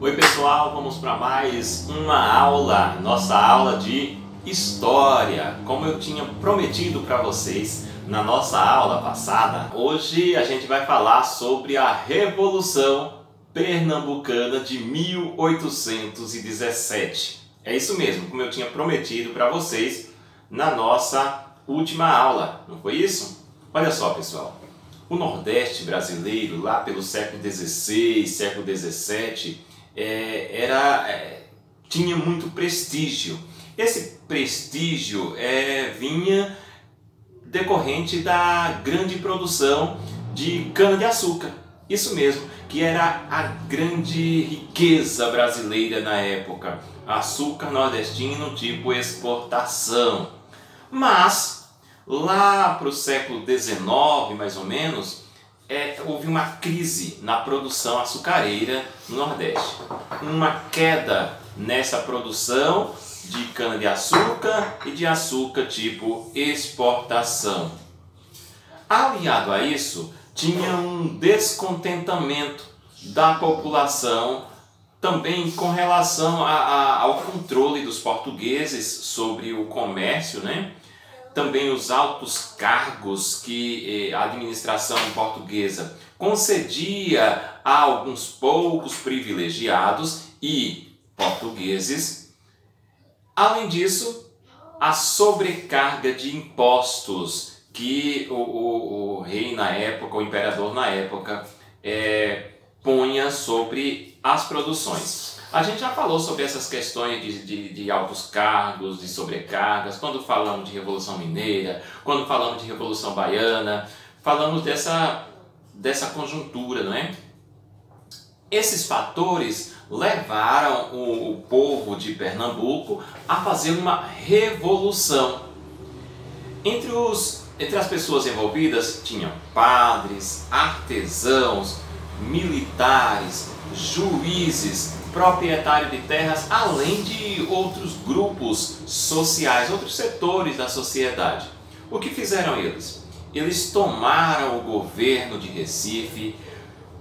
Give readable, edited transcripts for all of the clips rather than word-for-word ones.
Oi pessoal, vamos para mais uma aula, nossa aula de História. Como eu tinha prometido para vocês na nossa aula passada, hoje a gente vai falar sobre a Revolução Pernambucana de 1817. É isso mesmo, como eu tinha prometido para vocês na nossa última aula, não foi isso? Olha só pessoal, o Nordeste brasileiro lá pelo século XVI, século XVII, tinha muito prestígio. Esse prestígio vinha decorrente da grande produção de cana-de-açúcar. Isso mesmo, que era a grande riqueza brasileira na época. Açúcar nordestino tipo exportação. Mas, lá para o século XIX, mais ou menos, houve uma crise na produção açucareira no Nordeste. Uma queda nessa produção de cana-de-açúcar e de açúcar tipo exportação. Aliado a isso, tinha um descontentamento da população também com relação ao controle dos portugueses sobre o comércio, né? Também os altos cargos que a administração portuguesa concedia a alguns poucos privilegiados e portugueses. Além disso, a sobrecarga de impostos que o rei na época, o imperador na época, punha sobre as produções. A gente já falou sobre essas questões de altos cargos, de sobrecargas, quando falamos de Revolução Mineira, quando falamos de Revolução Baiana, falamos dessa conjuntura, não é? Esses fatores levaram o povo de Pernambuco a fazer uma revolução. Entre as pessoas envolvidas tinham padres, artesãos, militares, juízes, proprietário de terras, além de outros grupos sociais, outros setores da sociedade. O que fizeram eles? Eles tomaram o governo de Recife,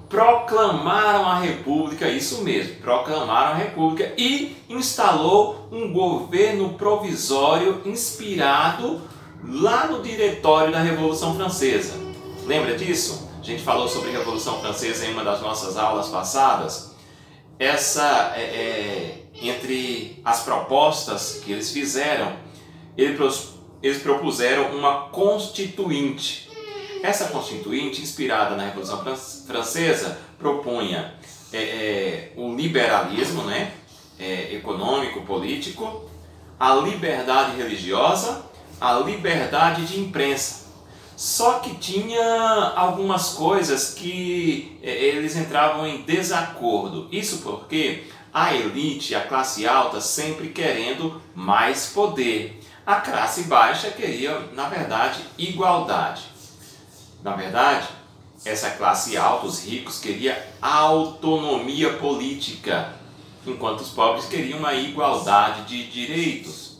proclamaram a República, isso mesmo, proclamaram a República e instalou um governo provisório inspirado lá no diretório da Revolução Francesa. Lembra disso? A gente falou sobre a Revolução Francesa em uma das nossas aulas passadas. Entre as propostas que eles fizeram, eles propuseram uma constituinte. Essa constituinte, inspirada na Revolução Francesa, propunha o liberalismo, né, econômico, político, a liberdade religiosa, a liberdade de imprensa. Só que tinha algumas coisas que eles entravam em desacordo. Isso porque a elite, a classe alta, sempre querendo mais poder. A classe baixa queria, na verdade, igualdade. Na verdade, essa classe alta, os ricos, queria autonomia política, enquanto os pobres queriam uma igualdade de direitos.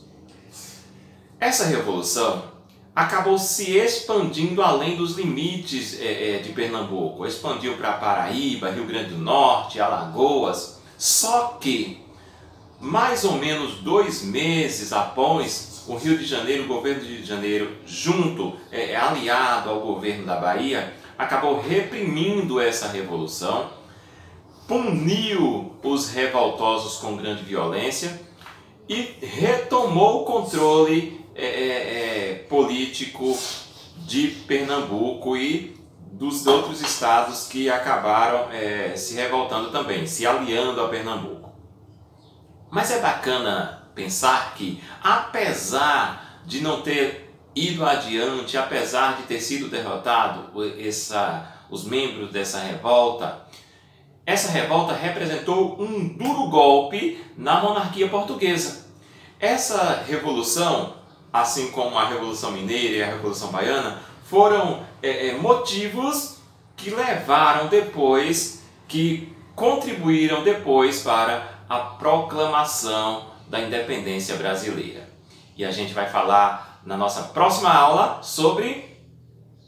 Essa revolução acabou se expandindo além dos limites de Pernambuco. Expandiu para Paraíba, Rio Grande do Norte, Alagoas. Só que, mais ou menos 2 meses após, o Rio de Janeiro, o governo do Rio de Janeiro, aliado ao governo da Bahia, acabou reprimindo essa revolução, puniu os revoltosos com grande violência e retomou o controle político de Pernambuco e dos outros estados que acabaram se revoltando também, se aliando a Pernambuco. Mas é bacana pensar que, apesar de não ter ido adiante, apesar de ter sido derrotado os membros dessa revolta, essa revolta representou um duro golpe na monarquia portuguesa. Essa revolução, assim como a Revolução Mineira e a Revolução Baiana, foram motivos que levaram depois, que contribuíram depois para a proclamação da independência brasileira. E a gente vai falar na nossa próxima aula sobre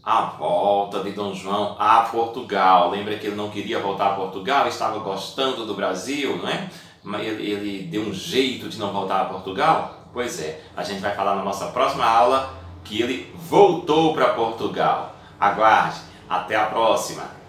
A volta de Dom João a Portugal. Lembra que ele não queria voltar a Portugal, estava gostando do Brasil, não é? Mas ele deu um jeito de não voltar a Portugal? Pois é, a gente vai falar na nossa próxima aula que ele voltou para Portugal. Aguarde, até a próxima!